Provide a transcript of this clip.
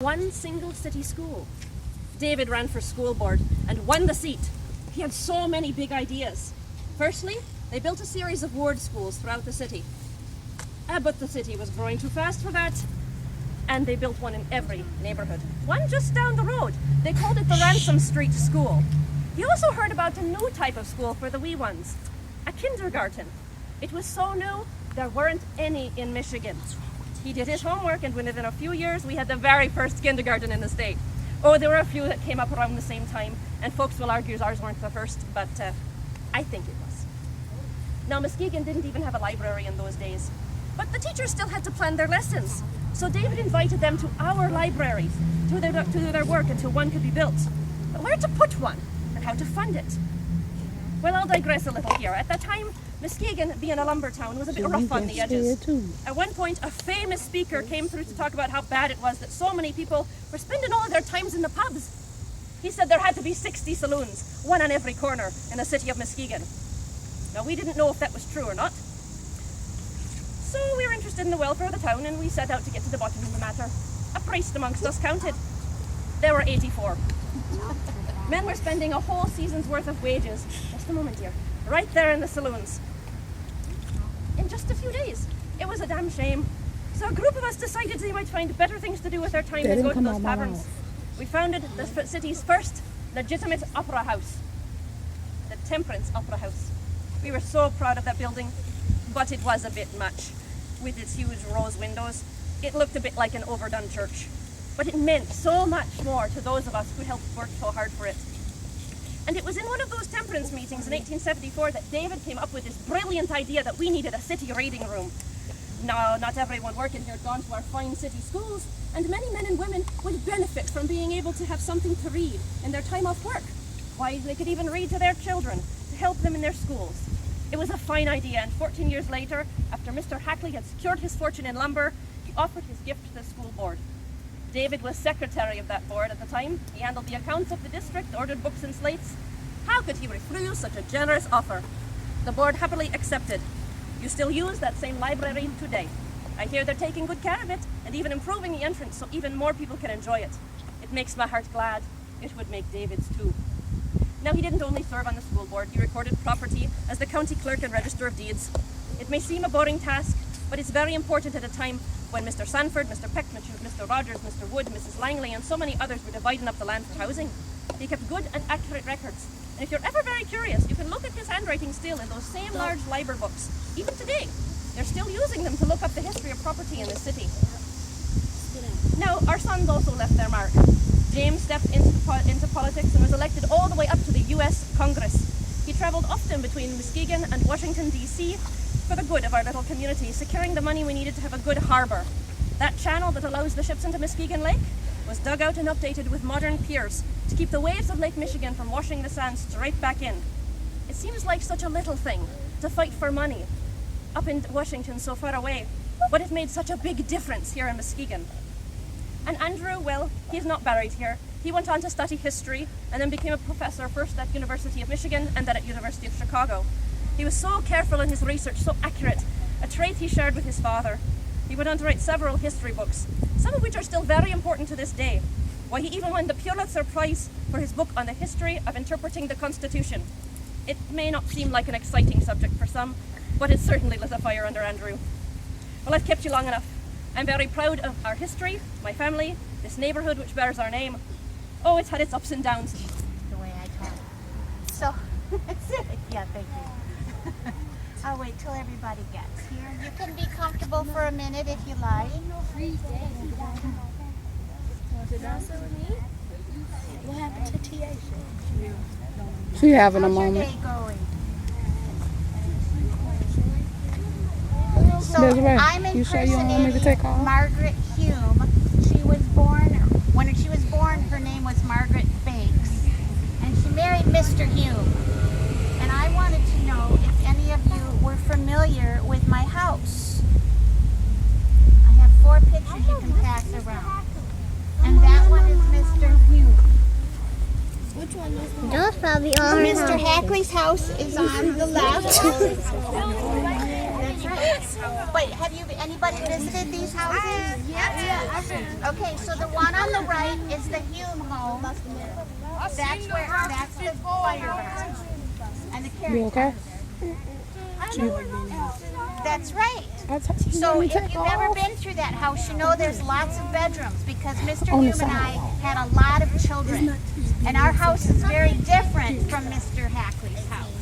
One single city school. David ran for school board and won the seat. He had so many big ideas. Firstly, they built a series of ward schools throughout the city. But the city was growing too fast for that, and they built one in every neighborhood. One just down the road. They called it the Ransom Street School. He also heard about a new type of school for the wee ones, a kindergarten. It was so new, there weren't any in Michigan. He did his homework, and within a few years, we had the very first kindergarten in the state. Oh, there were a few that came up around the same time, and folks will argue ours weren't the first, but I think it was. Now, Muskegon didn't even have a library in those days, but the teachers still had to plan their lessons. So David invited them to our library to do their work until one could be built. But where to put one, and how to fund it? Well, I'll digress a little here. At that time, Muskegon, being a lumber town, was a bit rough on the edges. At one point, a famous speaker came through to talk about how bad it was that so many people were spending all of their times in the pubs. He said there had to be 60 saloons, one on every corner in the city of Muskegon. Now, we didn't know if that was true or not. So we were interested in the welfare of the town, and we set out to get to the bottom of the matter. A priest amongst us counted. There were 84. Men were spending a whole season's worth of wages, just a moment dear, right there in the saloons. In just a few days. It was a damn shame. So a group of us decided they might find better things to do with their time than go to those taverns. We founded the city's first legitimate opera house, the Temperance Opera House. We were so proud of that building, but it was a bit much. With its huge rose windows, it looked a bit like an overdone church. But it meant so much more to those of us who helped work so hard for it. And it was in one of those temperance meetings in 1874 that David came up with this brilliant idea that we needed a city reading room. Now, not everyone working here had gone to our fine city schools, and many men and women would benefit from being able to have something to read in their time off work. Why, they could even read to their children to help them in their schools. It was a fine idea, and 14 years later, after Mr. Hackley had secured his fortune in lumber, he offered his gift to the school board. David was secretary of that board at the time. He handled the accounts of the district, ordered books and slates. How could he refuse such a generous offer? The board happily accepted. You still use that same library today. I hear they're taking good care of it and even improving the entrance so even more people can enjoy it. It makes my heart glad. It would make David's too. Now, he didn't only serve on the school board, he recorded property as the county clerk and register of deeds. It may seem a boring task, but it's very important at a time when Mr. Sanford, Mr. Peck, Mr. Rogers, Mr. Wood, Mrs. Langley, and so many others were dividing up the land for housing. He kept good and accurate records. And if you're ever very curious, you can look at his handwriting still in those same large library books. Even today, they're still using them to look up the history of property in the city. Now, our sons also left their mark. James stepped into politics and was elected all the way up to the US Congress. He traveled often between Muskegon and Washington, D.C. for the good of our little community, securing the money we needed to have a good harbor. That channel that allows the ships into Muskegon Lake was dug out and updated with modern piers to keep the waves of Lake Michigan from washing the sands straight back in. It seems like such a little thing to fight for money up in Washington so far away, but it made such a big difference here in Muskegon. And Andrew, well, he's not buried here. He went on to study history and then became a professor first at University of Michigan and then at University of Chicago. He was so careful in his research, so accurate, a trait he shared with his father. He went on to write several history books, some of which are still very important to this day. Why, he even won the Pulitzer Prize for his book on the history of interpreting the Constitution. It may not seem like an exciting subject for some, but it certainly lit a fire under Andrew. Well, I've kept you long enough. I'm very proud of our history, my family, this neighborhood which bears our name. Oh, it's had its ups and downs. The way I talk. So, yeah, thank you. I'll wait till everybody gets here. You can be comfortable for a minute if you like. What happened to TA? She having a How's your moment. day going? So Desiree, I'm you sure you don't want me to take impersonating off? Margaret Hume. She was born, when she was born, her name was Margaret Banks. And she married Mr. Hume. And I wanted to know if any of you were familiar with my house. I have 4 pictures you can pass around. And that one is Mr. Hume. Which one is that? Those probably all Mr. Hackley's house is on the left. That's right. Wait, have you anybody visited these houses? Yeah. Okay, so the one on the right is the Hume home. That's the fire barn. And the carriage. You okay? That's right. So So if you've ever been through that house, you know there's lots of bedrooms because Mr. On the Hume and I side. had a lot of children. And our house is very different from Mr. Hackley's house.